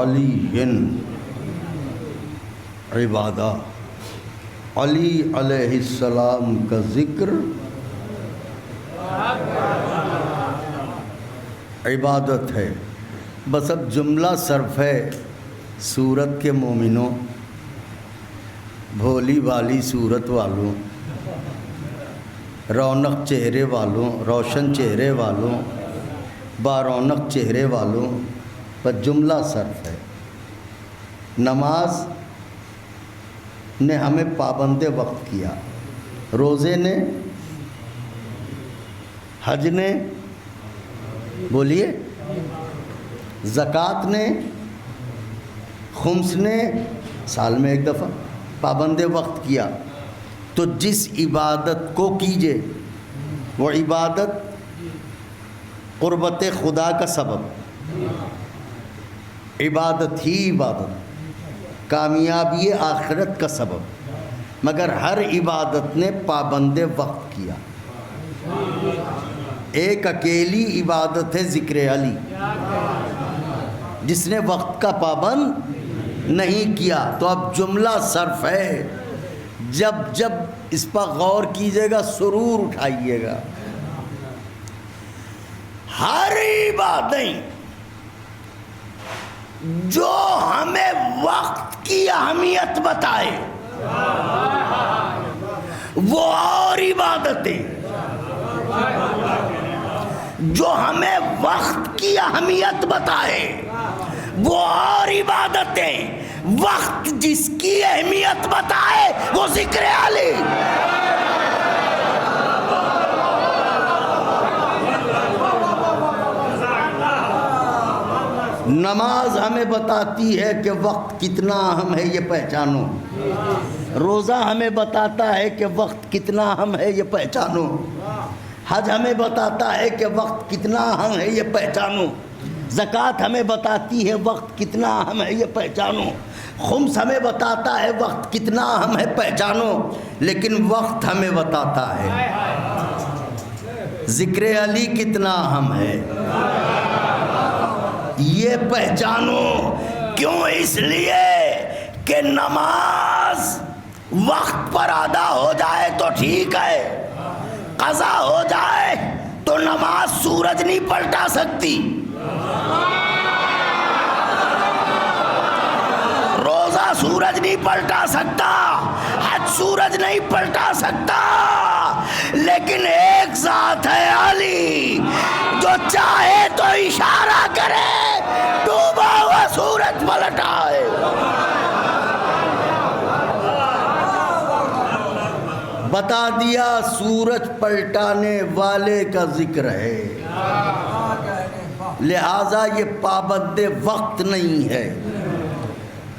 علی عبادہ. علی علیہ السلام کا ذکر عبادت ہے. بس اب جملہ صرف ہے صورت کے مومنوں، بھولی والی صورت والوں. رونق چہرے والوں، روشن چہرے والوں، بارونق چہرے والوں پر جملہ صرف ہے۔ نماز نے ہمیں پابند وقت کیا، روزے نے، حج نے، بولیے، زکوٰۃ نے، خمس نے، سال میں ایک دفعہ پابند وقت کیا۔ تو جس عبادت کو کیجئے وہ عبادت قربت خدا کا سبب، عبادت ہی عبادت، کامیابی آخرت کا سبب، مگر ہر عبادت نے پابند وقت کیا۔ ایک اکیلی عبادت ہے ذکر علی، جس نے وقت کا پابند نہیں کیا۔ تو اب جملہ صرف ہے، جب جب اس پر غور کیجئے گا سرور اٹھائیے گا۔ ہر عبادت جو ہمیں وقت کی اہمیت بتائے وہ اور عبادتیں، جو ہمیں وقت کی اہمیت بتائے وہ اور عبادتیں، وقت جس کی اہمیت بتائے وہ ذکر علی۔ نماز ہمیں بتاتی ہے کہ وقت کتنا اہم ہے، یہ پہچانو۔ روزہ ہمیں بتاتا ہے کہ وقت کتنا اہم ہے، یہ پہچانو۔ حج ہمیں بتاتا ہے کہ وقت کتنا اہم ہے، یہ پہچانو۔ زکوٰۃ ہمیں بتاتی ہے وقت کتنا اہم ہے، یہ پہچانو۔ خمس ہمیں بتاتا ہے وقت کتنا اہم ہے، پہچانو۔ لیکن وقت ہمیں بتاتا ہے ذکر علی کتنا اہم ہے، یہ پہچانو۔ کیوں؟ اس لیے کہ نماز وقت پر ادا ہو جائے تو ٹھیک ہے، قضا ہو جائے تو نماز سورج نہیں پلٹا سکتی، روزہ سورج نہیں پلٹا سکتا، حج سورج نہیں پلٹا سکتا، لیکن ایک ذات ہے علی جو چاہے تو اشارہ کرے ڈوبا ہوا سورج پلٹائے۔ بتا دیا سورج پلٹانے والے کا ذکر ہے، لہذا یہ پابند وقت نہیں ہے۔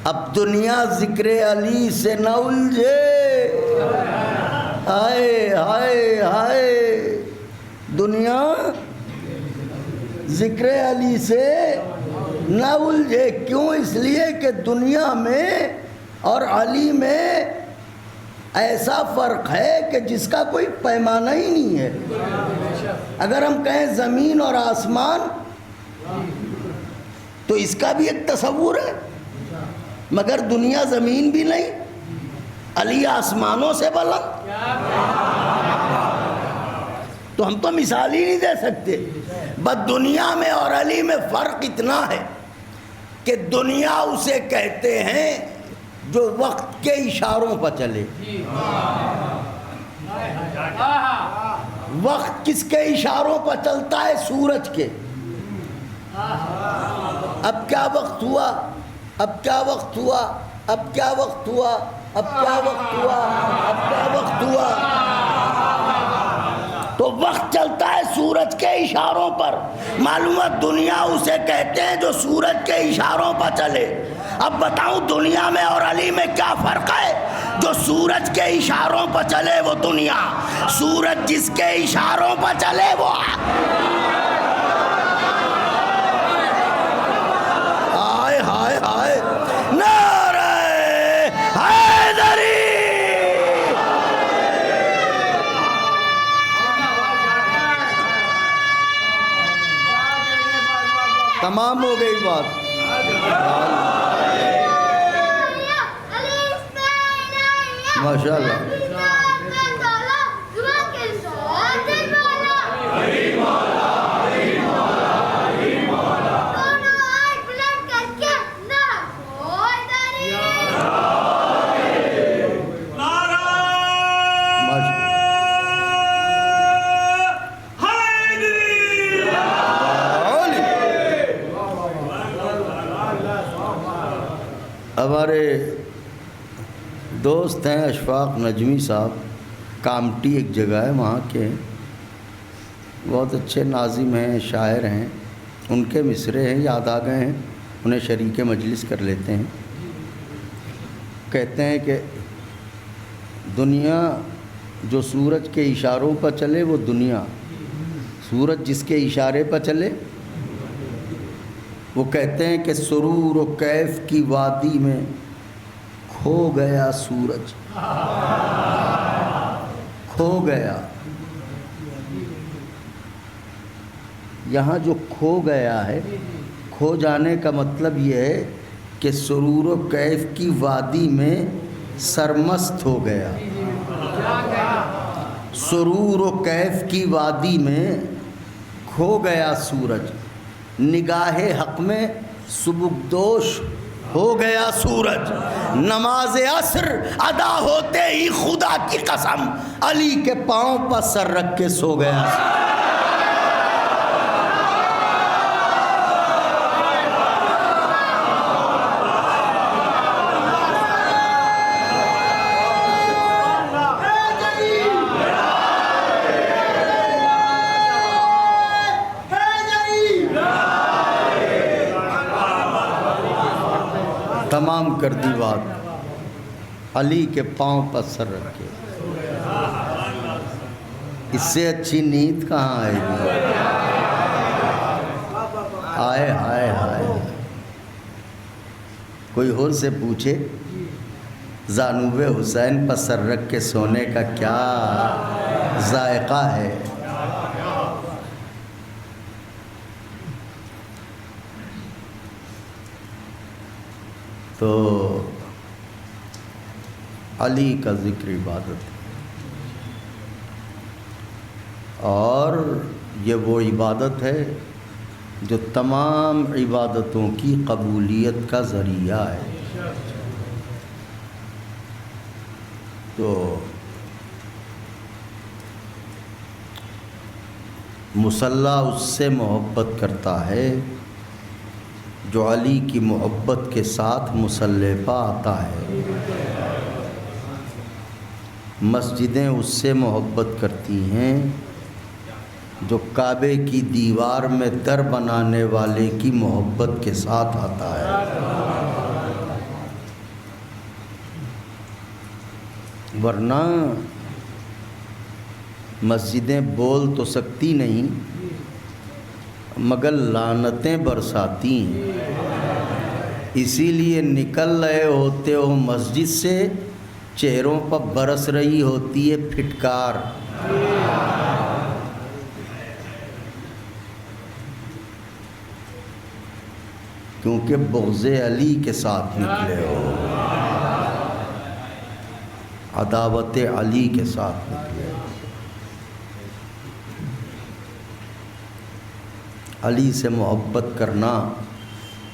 اب دنیا ذکر علی سے نہ الجھے، ہائے ہائے ہائے، دنیا ذکر علی سے نہ الجھے۔ کیوں؟ اس لیے کہ دنیا میں اور علی میں ایسا فرق ہے کہ جس کا کوئی پیمانہ ہی نہیں ہے۔ اگر ہم کہیں زمین اور آسمان تو اس کا بھی ایک تصور ہے، مگر دنیا زمین بھی نہیں، علی آسمانوں سے بلند۔ تو ہم تو مثال ہی نہیں دے سکتے۔ بس دنیا میں اور علی میں فرق اتنا ہے کہ دنیا اسے کہتے ہیں جو وقت کے اشاروں پر چلے۔ وقت کس کے اشاروں پر چلتا ہے؟ سورج کے۔ اب کیا وقت ہوا، اب کیا وقت ہوا، اب کیا وقت ہوا، اب کیا وقت ہوا، اب کیا وقت ہوا؟ تو وقت چلتا ہے سورج کے اشاروں پر۔ معلومات دنیا اسے کہتے ہیں جو سورج کے اشاروں پر چلے۔ اب بتاؤں دنیا میں اور علی میں کیا فرق ہے؟ جو سورج کے اشاروں پر چلے وہ دنیا، سورج جس کے اشاروں پر چلے وہ ہائے ہائے ہائے نعرہ حیدری۔ تمام ہو گئی بات۔ ماشاء اللہ۔ ہمارے دوست ہیں اشفاق نجمی صاحب، کامٹی ایک جگہ ہے وہاں کے، بہت اچھے ناظم ہیں، شاعر ہیں، ان کے مصرے ہیں، یاد آ گئے ہیں، انہیں شریک مجلس کر لیتے ہیں۔ کہتے ہیں کہ دنیا جو سورج کے اشاروں پر چلے وہ دنیا، سورج جس کے اشارے پر چلے وہ کہتے ہیں کہ سرور و کیف کی وادی میں کھو گیا سورج، کھو گیا۔ یہاں جو کھو گیا ہے، کھو جانے کا مطلب یہ ہے کہ سرور و کیف کی وادی میں سرمست ہو گیا، سرور و کیف کی وادی میں کھو گیا سورج، نگاہ حق میں سبکدوش ہو گیا سورج، نماز عصر ادا ہوتے ہی خدا کی قسم علی کے پاؤں پر سر رکھ کے سو گیا سورج۔ تمام کر دی بات، علی کے پاؤں پر سر رکھے، اس سے اچھی نیند کہاں آئے گی؟ ہائے ہائے ہائے، کوئی اور سے پوچھے زانوب حسین پر سر رکھ کے سونے کا کیا ذائقہ ہے۔ تو علی کا ذکر عبادت ہے، اور یہ وہ عبادت ہے جو تمام عبادتوں کی قبولیت کا ذریعہ ہے۔ تو مصلی اس سے محبت کرتا ہے جو علی کی محبت کے ساتھ مصلی پہ آتا ہے، مسجدیں اس سے محبت کرتی ہیں جو کعبے کی دیوار میں در بنانے والے کی محبت کے ساتھ آتا ہے، ورنہ مسجدیں بول تو سکتی نہیں مگر لعنتیں برساتی ہیں، اسی لیے نکل رہے ہوتے ہو مسجد سے، چہروں پر برس رہی ہوتی ہے پھٹکار، کیونکہ بغض علی کے ساتھ نکلے ہو، عداوت علی کے ساتھ نکلے ہو۔ علی سے محبت کرنا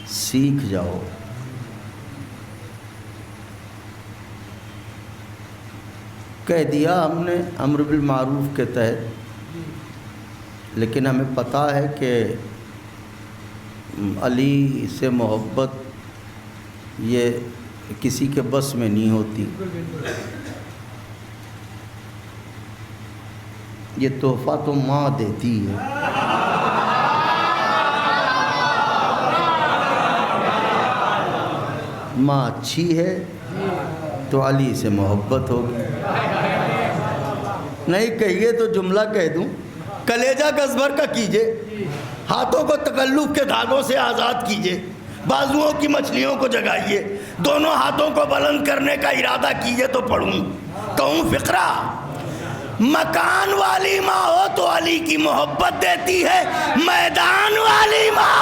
سیکھ جاؤ۔ کہہ دیا ہم نے امر بالمعروف کے تحت، لیکن ہمیں پتہ ہے کہ علی سے محبت یہ کسی کے بس میں نہیں ہوتی، یہ تحفہ تو ماں دیتی ہے۔ ماں اچھی ہے تو علی سے محبت ہوگی، نہیں کہیے تو جملہ کہہ دوں، کلیجہ گزبر کا کیجئے، ہاتھوں کو تکلف کے دھاگوں سے آزاد کیجئے، بازوؤں کی مچھلیوں کو جگائیے، دونوں ہاتھوں کو بلند کرنے کا ارادہ کیجئے تو پڑھوں کہوں فقرہ، مکان والی ماں ہو تو علی کی محبت دیتی ہے، میدان والی ماں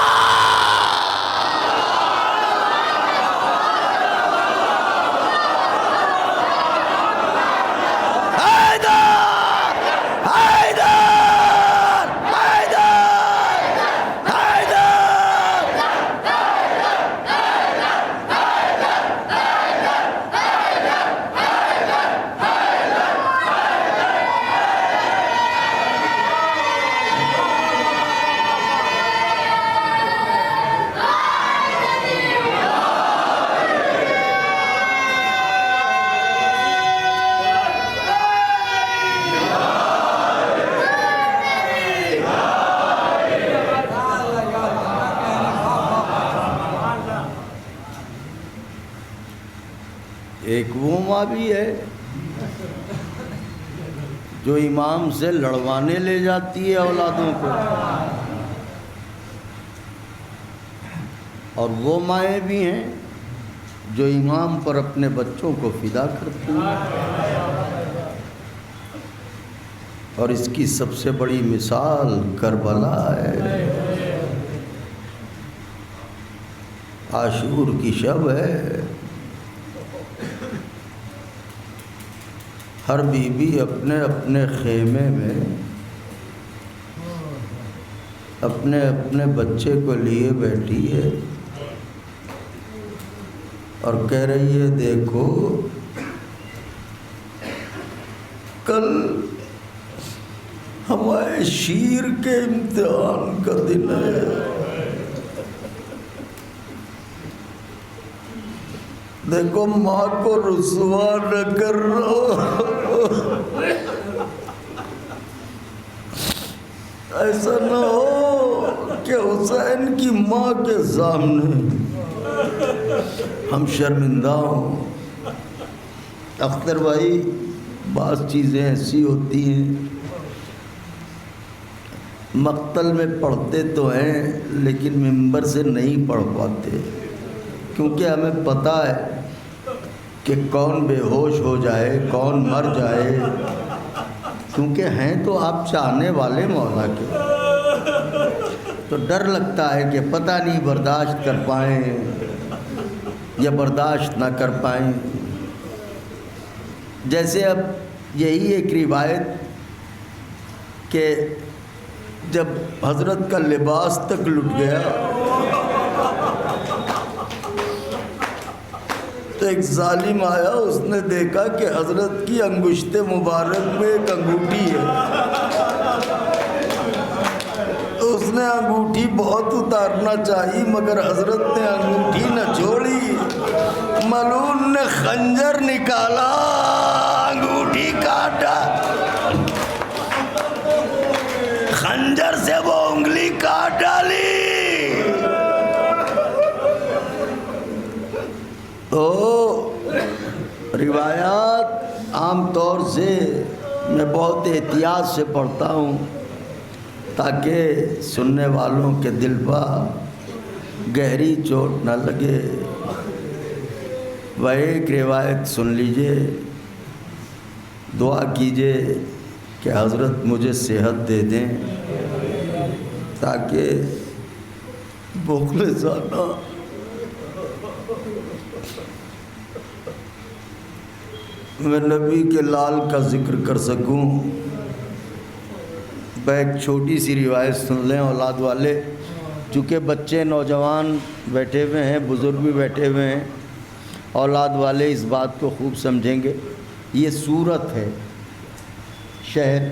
وہ ماں بھی ہے جو امام سے لڑوانے لے جاتی ہے اولادوں کو، اور وہ مائیں بھی ہیں جو امام پر اپنے بچوں کو فدا کرتی ہیں۔ اور اس کی سب سے بڑی مثال کربلا ہے، عاشور کی شب ہے، ہر بیوی اپنے اپنے خیمے میں اپنے اپنے بچے کو لیے بیٹھی ہے اور کہہ رہی ہے دیکھو کل ہمارے شیر کے امتحان کا دن ہے، دیکھو ماں کو رسوا نہ کر رہا، ایسا نہ ہو کہ حسین کی ماں کے سامنے ہم شرمندہ ہوں۔ اختر بھائی بعض چیزیں ایسی ہوتی ہیں، مقتل میں پڑھتے تو ہیں لیکن ممبر سے نہیں پڑھ پاتے، کیونکہ ہمیں پتہ ہے کہ کون بے ہوش ہو جائے، کون مر جائے، کیونکہ ہیں تو آپ چاہنے والے مولا کے، تو ڈر لگتا ہے کہ پتہ نہیں برداشت کر پائیں یا برداشت نہ کر پائیں۔ جیسے اب یہی ایک روایت کہ جب حضرت کا لباس تک لٹ گیا تو ایک ظالم آیا، اس نے دیکھا کہ حضرت کی انگشت مبارک میں ایک انگوٹھی ہے، تو اس نے انگوٹھی بہت اتارنا چاہی مگر حضرت نے انگوٹھی نہ چھوڑی، ملعون نے خنجر نکالا، انگوٹھی کاٹا، خنجر سے وہ انگلی کاٹ ڈالی۔ تو روایات عام طور سے میں بہت احتیاط سے پڑھتا ہوں تاکہ سننے والوں کے دل پر گہری چوٹ نہ لگے۔ وہ ایک روایت سن لیجئے، دعا کیجئے کہ حضرت مجھے صحت دے دیں تاکہ مخلصانہ میں نبی کے لال کا ذکر کر سکوں۔ ایک چھوٹی سی روایت سن لیں اولاد والے، چونکہ بچے نوجوان بیٹھے ہوئے ہیں، بزرگ بھی بیٹھے ہوئے ہیں، اولاد والے اس بات کو خوب سمجھیں گے۔ یہ سورت ہے شہر،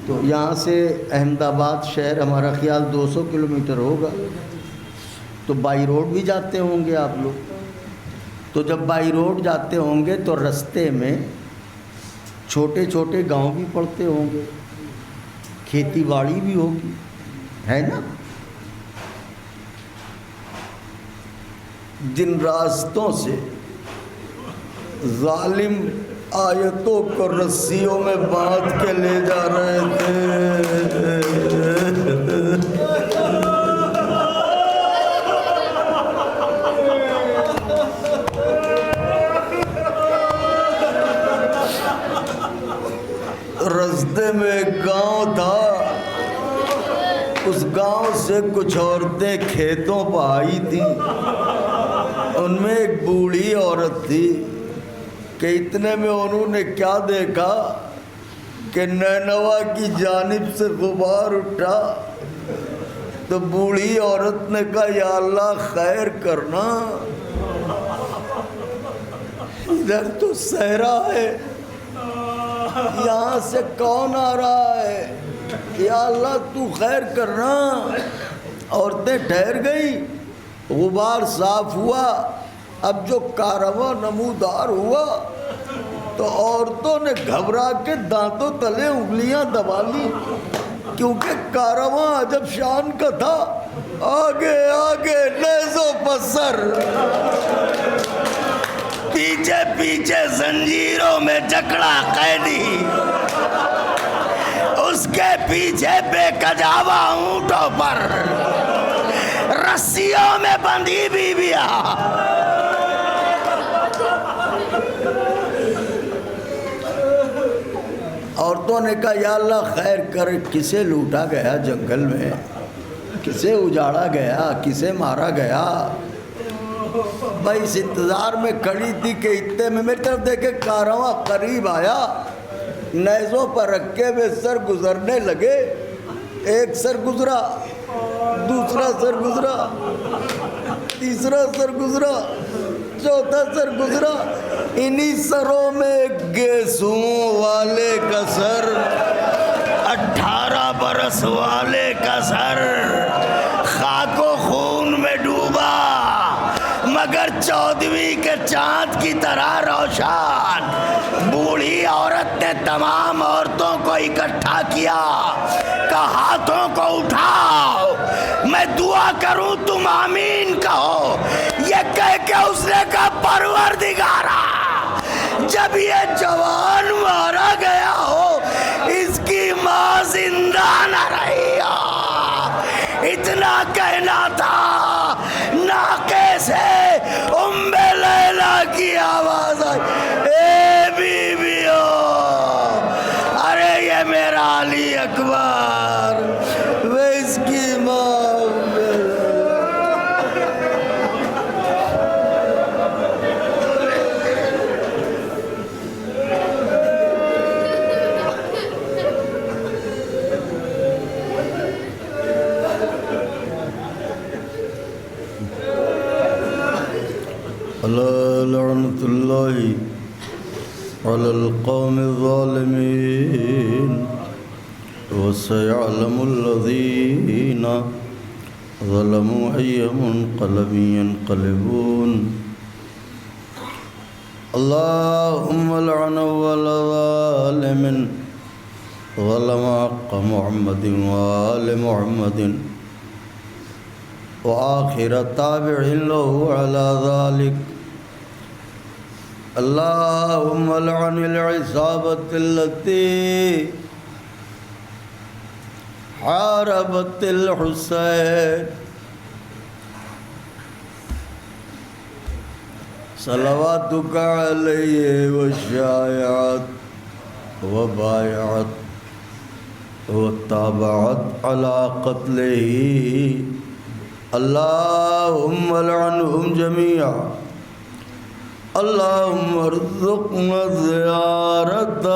تو یہاں سے احمد آباد شہر ہمارا خیال 200 کلومیٹر ہوگا، تو بائی روڈ بھی جاتے ہوں گے آپ لوگ، تو جب بائی روڈ جاتے ہوں گے تو رستے میں چھوٹے چھوٹے گاؤں بھی پڑتے ہوں گے، کھیتی باڑی بھی ہوگی، ہے نا؟ جن راستوں سے ظالم آیتوں کو رسیوں میں باندھ کے لے جا رہے تھے، رستے میں ایک گاؤں تھا، اس گاؤں سے کچھ عورتیں کھیتوں پہ آئی تھیں، ان میں ایک بوڑھی عورت تھی کہ اتنے میں انہوں نے کیا دیکھا کہ نینوا کی جانب سے غبار اٹھا، تو بوڑھی عورت نے کہا یا اللہ خیر کرنا، ادھر تو صحرا ہے، یہاں سے کون آ رہا ہے، یا اللہ تو خیر کرنا۔ عورتیں ٹھہر گئی، غبار صاف ہوا، اب جو کارواں نمودار ہوا تو عورتوں نے گھبرا کے دانتوں تلے انگلیاں دبا لی، کیونکہ کارواں عجب شان کا تھا، آگے آگے نیز و پسر، پیچھے پیچھے زنجیروں میں جکڑا قیدی، اس کے پیچھے بے کجاوا اونٹوں پر رسیوں میں بندھی بیویاں، عورتوں نے کہا یا اللہ خیر کر، کسے لوٹا گیا جنگل میں، کسے اجاڑا گیا، کسے مارا گیا؟ بھائی اس انتظار میں کھڑی تھی کہ اتنے میں میری طرف دیکھے کارواں قریب آیا، نیزوں پر رکھے ہوئے سر گزرنے لگے، ایک سر گزرا، دوسرا سر گزرا، تیسرا سر گزرا، چوتھا سر گزرا، انہی سروں میں گیسوں والے کا سر، 18 برس والے کا سر خاک و خون میں ڈوبا، مگر 14ویں کے چاند کی طرح روشن۔ بوڑھی عورت نے تمام عورتوں کو اکٹھا کیا، کہا ہاتھوں کو اٹھاؤ، میں دعا کروں تم آمین کہو۔ یہ کہہ کے اس نے کہا پروردگارا، جب یہ جوان مارا گیا ہو، اس کی ماں زندہ نہ رہی ہو، اتنا کہنا تھا، ناقے سے ام لیلا کی آواز آئی، اے بیویو، ارے یہ میرا علی اکبر، وہ اس کی ماں لعنت اللہ علی القوم الظالمین وسيعلم الذین ظلموا أي منقلب ينقلبون اللهم لعن أول ظالم ظلم حق محمد وآل محمد وآخر تابع له على ذلك اللهم لعن العصابة التي حاربت الحسين صلواتك عليه وشايعت وبايعت وتابعت على قتله اللهم لعنهم جميعا اللهم ارزقنا زيارة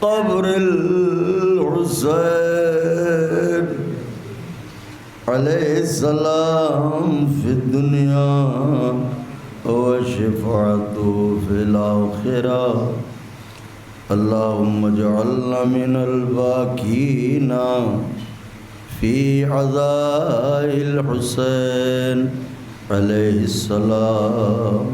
قبر الحسين عليه السلام في الدنيا وشفاعته في الآخرة اللهم اجعلنا من الباكين في عزاء الحسين عليه السلام